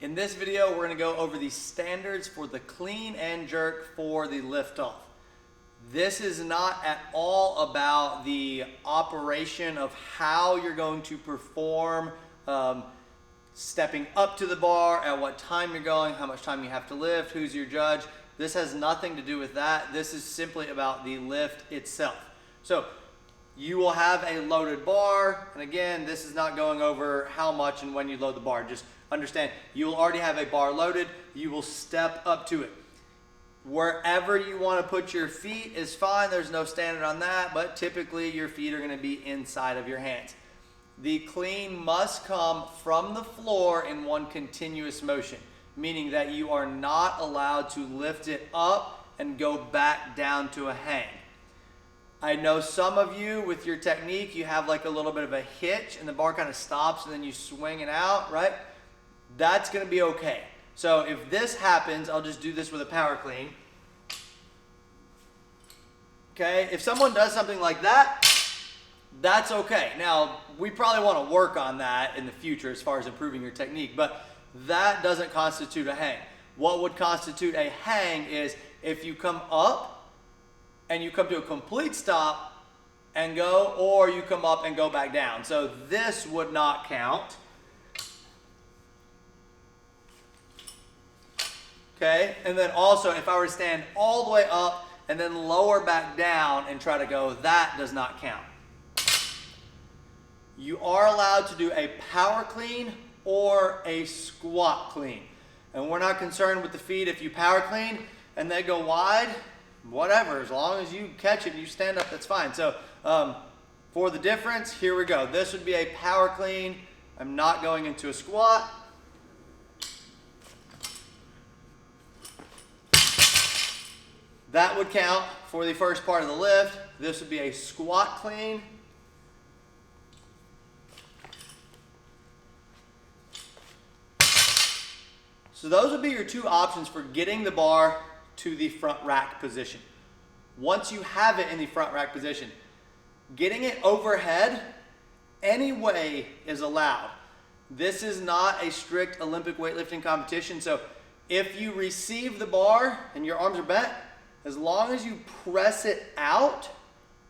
In this video, we're going to go over the standards for the clean and jerk for the liftoff. This is not at all about the operation of how you're going to perform stepping up to the bar, at what time you're going, how much time you have to lift, who's your judge. This has nothing to do with that. This is simply about the lift itself. So you will have a loaded bar, and again, this is not going over how much and when you load the bar. Just understand, you will already have a bar loaded. You will step up to it. Wherever you want to put your feet is fine. There's no standard on that, but typically your feet are going to be inside of your hands. The clean must come from the floor in one continuous motion, meaning that you are not allowed to lift it up and go back down to a hang. I know some of you with your technique, you have like a little bit of a hitch and the bar kind of stops and then you swing it out, right? That's going to be okay. So if this happens, I'll just do this with a power clean. Okay, if someone does something like that, that's okay. Now, we probably want to work on that in the future as far as improving your technique, but that doesn't constitute a hang. What would constitute a hang is if you come up and you come to a complete stop and go, or you come up and go back down. So this would not count. Okay, and then also if I were to stand all the way up and then lower back down and try to go, that does not count. You are allowed to do a power clean or a squat clean. And we're not concerned with the feet. If you power clean and they go wide, whatever, as long as you catch it and you stand up, that's fine. So for the difference, here we go. This would be a power clean. I'm not going into a squat. That would count for the first part of the lift. This would be a squat clean. So those would be your two options for getting the bar to the front rack position. Once you have it in the front rack position, getting it overhead any way is allowed. This is not a strict Olympic weightlifting competition, so if you receive the bar and your arms are bent, as long as you press it out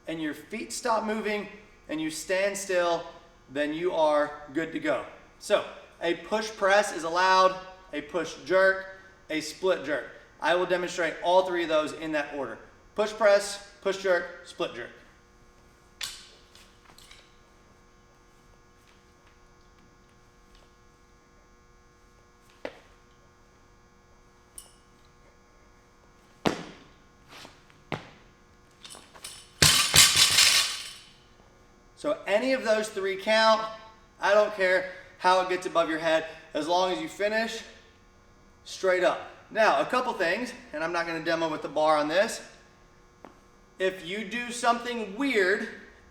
and your feet stop moving and you stand still, then you are good to go. So a push press is allowed, a push jerk, a split jerk. I will demonstrate all three of those in that order. Push press, push jerk, split jerk. So any of those three count. I don't care how it gets above your head, as long as you finish straight up. Now, a couple things, and I'm not going to demo with the bar on this. If you do something weird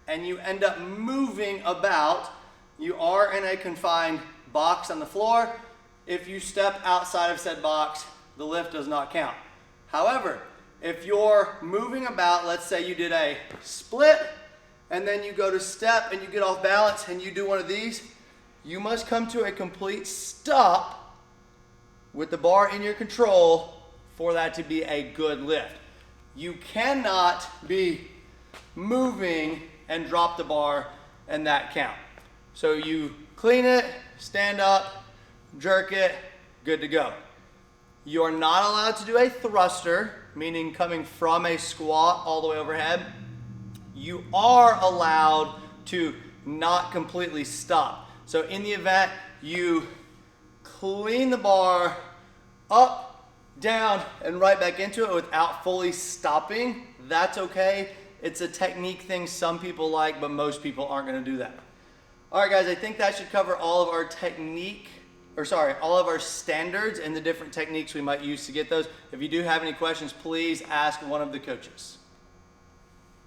and you end up moving about, you are in a confined box on the floor. If you step outside of said box, the lift does not count. However, if you're moving about, let's say you did a split, and then you go to step and you get off balance and you do one of these, you must come to a complete stop with the bar in your control for that to be a good lift. You cannot be moving and drop the bar and that count. So you clean it, stand up, jerk it, good to go. You are not allowed to do a thruster, meaning coming from a squat all the way overhead. You are allowed to not completely stop. So in the event you clean the bar up, down, and right back into it without fully stopping, that's okay. It's a technique thing some people like, but most people aren't going to do that. All right, guys, I think that should cover all of our all of our standards and the different techniques we might use to get those. If you do have any questions, please ask one of the coaches.